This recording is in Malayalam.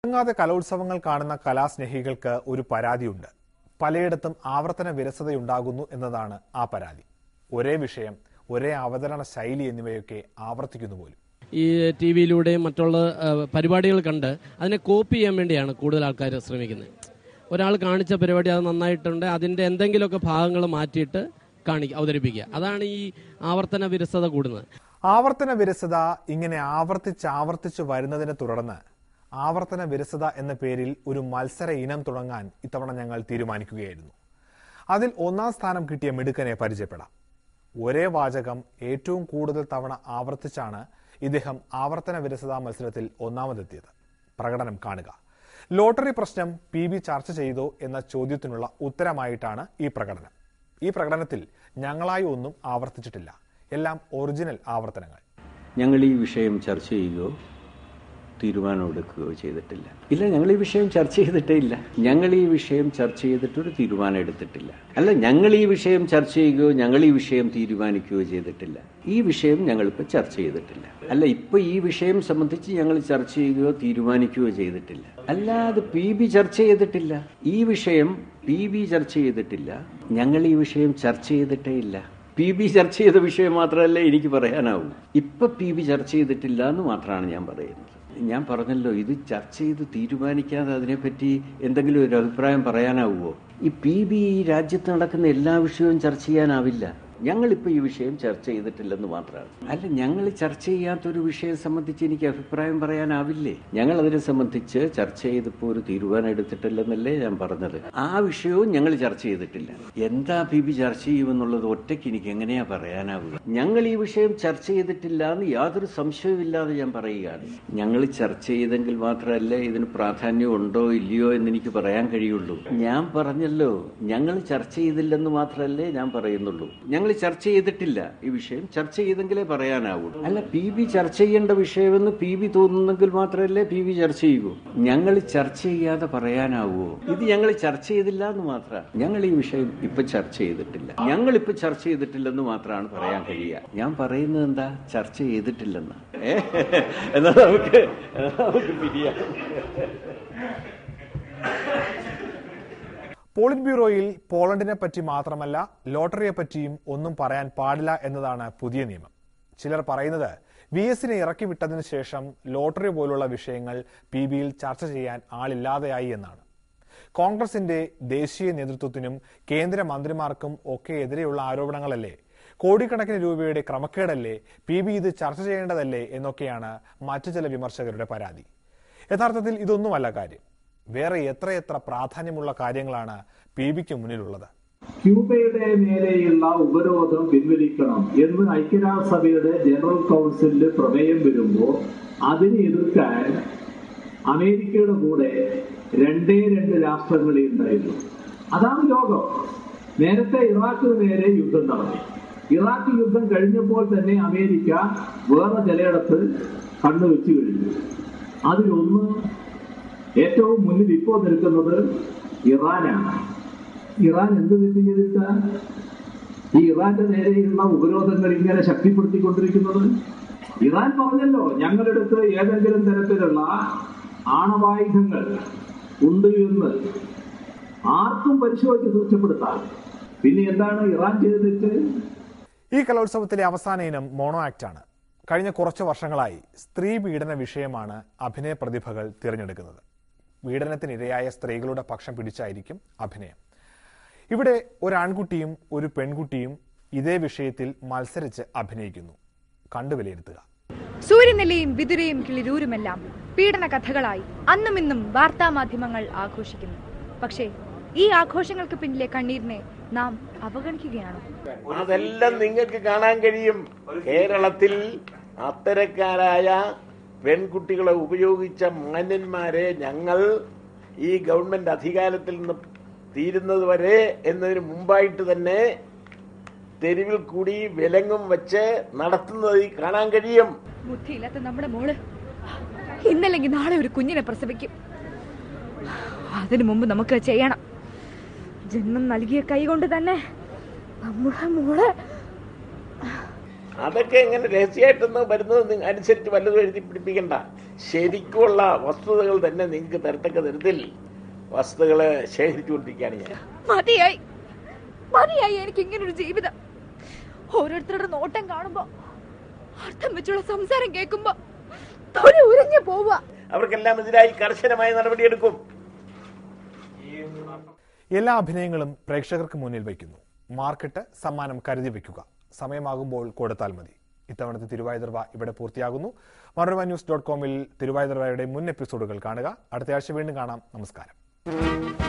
മുടങ്ങാതെ കലോത്സവങ്ങൾ കാണുന്ന കലാസ്നേഹികൾക്ക് ഒരു പരാതിയുണ്ട്. പലയിടത്തും ആവർത്തന വിരസതയുണ്ടാകുന്നു എന്നതാണ് ആ പരാതി. ഒരേ വിഷയം, ഒരേ അവതരണ ശൈലി എന്നിവയൊക്കെ ആവർത്തിക്കുന്നു പോലും. ഈ ടി വിയിലൂടെയും മറ്റുള്ള പരിപാടികൾ കണ്ട് അതിനെ കോപ്പി ചെയ്യാൻ വേണ്ടിയാണ് കൂടുതൽ ആൾക്കാർ ശ്രമിക്കുന്നത്. ഒരാൾ കാണിച്ച പരിപാടി അത് നന്നായിട്ടുണ്ട്, അതിൻ്റെ എന്തെങ്കിലുമൊക്കെ ഭാഗങ്ങൾ മാറ്റിയിട്ട് അവതരിപ്പിക്കുക. അതാണ് ഈ ആവർത്തന വിരസത കൂടുന്നത്. ആവർത്തന വിരസത ഇങ്ങനെ ആവർത്തിച്ച് വരുന്നതിനെ തുടർന്ന് ആവർത്തന വിരസത എന്ന പേരിൽ ഒരു മത്സര ഇനം തുടങ്ങാൻ ഇത്തവണ ഞങ്ങൾ തീരുമാനിക്കുകയായിരുന്നു. അതിൽ ഒന്നാം സ്ഥാനം കിട്ടിയ മിടുക്കനെ പരിചയപ്പെടാം. ഒരേ വാചകം ഏറ്റവും കൂടുതൽ തവണ ആവർത്തിച്ചാണ് ഇദ്ദേഹം ആവർത്തന വിരസത മത്സരത്തിൽ ഒന്നാമതെത്തിയത്. പ്രകടനം കാണുക. ലോട്ടറി പ്രശ്നം PB ചർച്ച ചെയ്തോ എന്ന ചോദ്യത്തിനുള്ള ഉത്തരമായിട്ടാണ് ഈ പ്രകടനം. ഈ പ്രകടനത്തിൽ ഞങ്ങളായി ഒന്നും ആവർത്തിച്ചിട്ടില്ല. എല്ലാം ഒറിജിനൽ ആവർത്തനങ്ങൾ. ഞങ്ങൾ ഈ വിഷയം ചർച്ച ചെയ്യുകയോ തീരുമാനമെടുക്കുകയോ ചെയ്തിട്ടില്ല. ഇല്ല, ഞങ്ങൾ ഈ വിഷയം ചർച്ച ചെയ്തിട്ടേ ഇല്ല. ഞങ്ങൾ ഈ വിഷയം ചർച്ച ചെയ്തിട്ടൊരു തീരുമാനം എടുത്തിട്ടില്ല. അല്ല, ഞങ്ങൾ ഈ വിഷയം ചർച്ച ചെയ്യുകയോ ഞങ്ങൾ ഈ വിഷയം തീരുമാനിക്കുകയോ ചെയ്തിട്ടില്ല. ഈ വിഷയം ഞങ്ങളിപ്പോൾ ചർച്ച ചെയ്തിട്ടില്ല. അല്ല, ഇപ്പൊ ഈ വിഷയം സംബന്ധിച്ച് ഞങ്ങൾ ചർച്ച ചെയ്യുകയോ തീരുമാനിക്കുകയോ ചെയ്തിട്ടില്ല. അല്ലാതെ PB ചർച്ച ചെയ്തിട്ടില്ല. ഈ വിഷയം PB ചർച്ച ചെയ്തിട്ടില്ല. ഞങ്ങൾ ഈ വിഷയം ചർച്ച ചെയ്തിട്ടേ ഇല്ല. PB ചർച്ച ചെയ്ത വിഷയം മാത്രമല്ല എനിക്ക് പറയാനാവൂ. ഇപ്പൊ PB ചർച്ച ചെയ്തിട്ടില്ല എന്ന് മാത്രമാണ് ഞാൻ പറയുന്നത്. ഞാൻ പറഞ്ഞല്ലോ, ഇത് ചർച്ച ചെയ്ത് തീരുമാനിക്കാതെ അതിനെപ്പറ്റി എന്തെങ്കിലും ഒരു അഭിപ്രായം പറയാനാവുമോ? ഈ PB ഈ രാജ്യത്ത് നടക്കുന്ന എല്ലാ വിഷയവും ചർച്ച ചെയ്യാനാവില്ല. ഞങ്ങളിപ്പോൾ ഈ വിഷയം ചർച്ച ചെയ്തിട്ടില്ലെന്ന് മാത്രമാണ്. അല്ല, ഞങ്ങൾ ചർച്ച ചെയ്യാത്തൊരു വിഷയം സംബന്ധിച്ച് എനിക്ക് അഭിപ്രായം പറയാനാവില്ലേ? ഞങ്ങൾ അതിനെ സംബന്ധിച്ച് ചർച്ച ചെയ്തപ്പോൾ ഒരു തീരുമാനം എടുത്തിട്ടില്ലെന്നല്ലേ ഞാൻ പറഞ്ഞത്. ആ വിഷയവും ഞങ്ങൾ ചർച്ച ചെയ്തിട്ടില്ല. എന്താ PB ചർച്ച ചെയ്യുമെന്നുള്ളത് ഒറ്റയ്ക്ക് എനിക്ക് എങ്ങനെയാ പറയാനാവുക? ഞങ്ങൾ ഈ വിഷയം ചർച്ച ചെയ്തിട്ടില്ല എന്ന് യാതൊരു സംശയവുമില്ലാതെ ഞാൻ പറയുകയാണ്. ഞങ്ങൾ ചർച്ച ചെയ്തെങ്കിൽ മാത്രമല്ലേ ഇതിന് പ്രാധാന്യം ഉണ്ടോ ഇല്ലയോ എന്ന് എനിക്ക് പറയാൻ കഴിയുള്ളൂ. ഞാൻ പറഞ്ഞല്ലോ, ഞങ്ങൾ ചർച്ച ചെയ്തില്ലെന്ന് മാത്രമല്ലേ ഞാൻ പറയുന്നുള്ളൂ. ഞങ്ങൾ ചർച്ച ചെയ്തിട്ടില്ല. ഈ വിഷയം ചർച്ച ചെയ്തെങ്കിലേ പറയാനാവൂ. അല്ല, PB ചർച്ച ചെയ്യേണ്ട വിഷയമെന്ന് PB തോന്നുന്നെങ്കിൽ മാത്രമല്ലേ PB ചർച്ച ചെയ്യൂ. ഞങ്ങൾ ചർച്ച ചെയ്യാതെ പറയാനാവോ? ഇത് ഞങ്ങൾ ചർച്ച ചെയ്തില്ല എന്ന് മാത്രമാണ്. ഞങ്ങൾ ഈ വിഷയം ഇപ്പൊ ചർച്ച ചെയ്തിട്ടില്ല. ഞങ്ങളിപ്പോ ചർച്ച ചെയ്തിട്ടില്ലെന്ന് മാത്രമാണ് പറയാൻ കഴിയുക. ഞാൻ പറയുന്നത് എന്താ? ചർച്ച ചെയ്തിട്ടില്ലെന്ന്. എന്നാ നമുക്ക് പിരിയാം. പോളിറ്റ് ബ്യൂറോയിൽ പോളണ്ടിനെ പറ്റി മാത്രമല്ല ലോട്ടറിയെ പറ്റിയും ഒന്നും പറയാൻ പാടില്ല എന്നതാണ് പുതിയ നിയമം. ചിലർ പറയുന്നത് VSനെ ഇറക്കി വിട്ടതിന് ശേഷം ലോട്ടറി പോലുള്ള വിഷയങ്ങൾ PBയിൽ ചർച്ച ചെയ്യാൻ ആളില്ലാതെയായി എന്നാണ്. കോൺഗ്രസിന്റെ ദേശീയ നേതൃത്വത്തിനും കേന്ദ്രമന്ത്രിമാർക്കും ഒക്കെ എതിരെയുള്ള ആരോപണങ്ങളല്ലേ, കോടിക്കണക്കിന് രൂപയുടെ ക്രമക്കേടല്ലേ, PB ഇത് ചർച്ച ചെയ്യേണ്ടതല്ലേ എന്നൊക്കെയാണ് മറ്റു ചില വിമർശകരുടെ പരാതി. യഥാർത്ഥത്തിൽ ഇതൊന്നുമല്ല കാര്യം. വേറെ എത്രയെത്ര പ്രാധാന്യമുള്ള കാര്യങ്ങളാണ് PBക്ക് മുന്നിലുള്ളത്. ക്യൂബയുടെ മേലെയുള്ള ഉപരോധം പിൻവലിക്കണം എന്ന് ഐക്യരാഷ്ട്രസഭയുടെ ജനറൽ കൗൺസിലിൽ പ്രമേയം വരുമ്പോൾ അതിനെ എതിർക്കാൻ അമേരിക്കയുടെ കൂടെ 2 രാഷ്ട്രങ്ങളെ ഉണ്ടായിരുന്നു. അതാണ് ലോകം. നേരത്തെ ഇറാഖിന് നേരെ യുദ്ധം നടന്നു. ഇറാഖ് യുദ്ധം കഴിഞ്ഞപ്പോൾ തന്നെ അമേരിക്ക വേറെ ചിലയിടത്ത് കണ്ണുവെച്ചു കഴിഞ്ഞു. അതിലൊന്ന് ഏറ്റവും മുന്നിൽ ഇപ്പോൾ നിൽക്കുന്നത് ഇറാനാണ്. ഇറാൻ എന്ത് തെറ്റ് ചെയ്തിട്ടാ ഈ ഇറാന്റെ നേരെയുള്ള ഉപരോധങ്ങൾ ഇങ്ങനെ ശക്തിപ്പെടുത്തിക്കൊണ്ടിരിക്കുന്നത്? ഇറാൻ പറഞ്ഞല്ലോ, ഞങ്ങളുടെ അടുത്ത് ഏതെങ്കിലും തരത്തിലുള്ള ആണവായുധങ്ങൾ ഉണ്ട് എന്ന് ആർക്കും പരിശോധിച്ച് തീർച്ചപ്പെടുത്താം. പിന്നെ എന്താണ് ഇറാൻ ചെയ്തിട്ട്? ഈ കലോത്സവത്തിലെ അവസാന ഇനം മോണോ ആക്ട് ആണ്. കഴിഞ്ഞ കുറച്ച് വർഷങ്ങളായി സ്ത്രീ പീഡന വിഷയമാണ് അഭിനയ പ്രതിഭകൾ തിരഞ്ഞെടുക്കുന്നത്. പീഡനത്തിനിരയായ സ്ത്രീകളുടെ പക്ഷം പിടിച്ചായിരിക്കും അഭിനയം. ഇവിടെ ഒരു ആൺകുട്ടിയും ഒരു പെൺകുട്ടിയും ഇതേ വിഷയത്തിൽ മത്സരിച്ച് അഭിനയിക്കുന്നു. കണ്ടു വിലയിരുത്തുക. സൂര്യനെല്ലയും വിതുരയും കിളിരൂരുമെല്ലാം പീഡന കഥകളായി അന്നും ഇന്നും വാർത്താ മാധ്യമങ്ങൾ ആഘോഷിക്കുന്നു. പക്ഷേ ഈ ആഘോഷങ്ങൾക്ക് പിന്നിലെ കണ്ണീരിനെ നാം അവഗണിക്കുകയാണോ? അതെല്ലാം നിങ്ങൾക്ക് കാണാൻ കഴിയും. കേരളത്തിൽ അത്തരക്കാരായ പെൺകുട്ടികളെ ഉപയോഗിച്ച മാന്യന്മാരെ ഞങ്ങൾ ഈ ഗവൺമെന്റ് അധികാരത്തിൽ നിന്ന് തീരുന്നത് വരെ എന്നതിന് മുമ്പായിട്ട് തന്നെ തെരുവിൽ കൂടി വിലങ്ങും വെച്ച് നടത്തുന്നത് കാണാൻ കഴിയും. ബുദ്ധിയില്ലാത്ത നമ്മുടെ മോള് ഇന്നല്ലെങ്കിൽ നാളെ ഒരു കുഞ്ഞിനെ പ്രസവിക്കും. അതിനു മുമ്പ് നമുക്ക് ചെയ്യണം. ജന്മം നൽകിയ കൈ കൊണ്ട് തന്നെ നമ്മുടെ മോള്. അതൊക്കെ എങ്ങനെ രഹസ്യമായിട്ടൊന്ന് വരുന്നത് അനുസരിച്ച് വല്ലതും എഴുതി പിടിപ്പിക്കണ്ട. ശരിക്കുള്ള വസ്തുതകൾ തന്നെ നിങ്ങൾക്ക് തരത്തക്ക തരത്തിൽ വസ്തുതകളെ ശേഖരിച്ചുകൊണ്ടിരിക്കുകയാണ് ഞാൻ. മതിയായി മതിയായി എനിക്ക് ഇങ്ങനൊരു ജീവിതം. ഓരോരുത്തരുടെ നോട്ടം കാണുമ്പോ, അർത്ഥം വെച്ചുള്ള സംസാരം കേൾക്കുമ്പോ തൊലി ഉരഞ്ഞു പോവുക. അവർക്കെല്ലാം എതിരായി കർശനമായ നടപടിയെടുക്കും. എല്ലാ അഭിനയങ്ങളും പ്രേക്ഷകർക്ക് മുന്നിൽ വയ്ക്കുന്നു. മാർക്കിട്ട് സമ്മാനം കരുതി വെക്കുക. സമയമാകുമ്പോൾ കൊടുത്താൽ മതി. ഇത്തവണത്തെ തിരുവാതിര ഇവിടെ പൂർത്തിയാകുന്നു. മനോരമ ന്യൂസ് .com തിരുവാതിരയുടെ മുൻ എപ്പിസോഡുകൾ കാണുക. അടുത്ത ആഴ്ച വീണ്ടും കാണാം. നമസ്കാരം.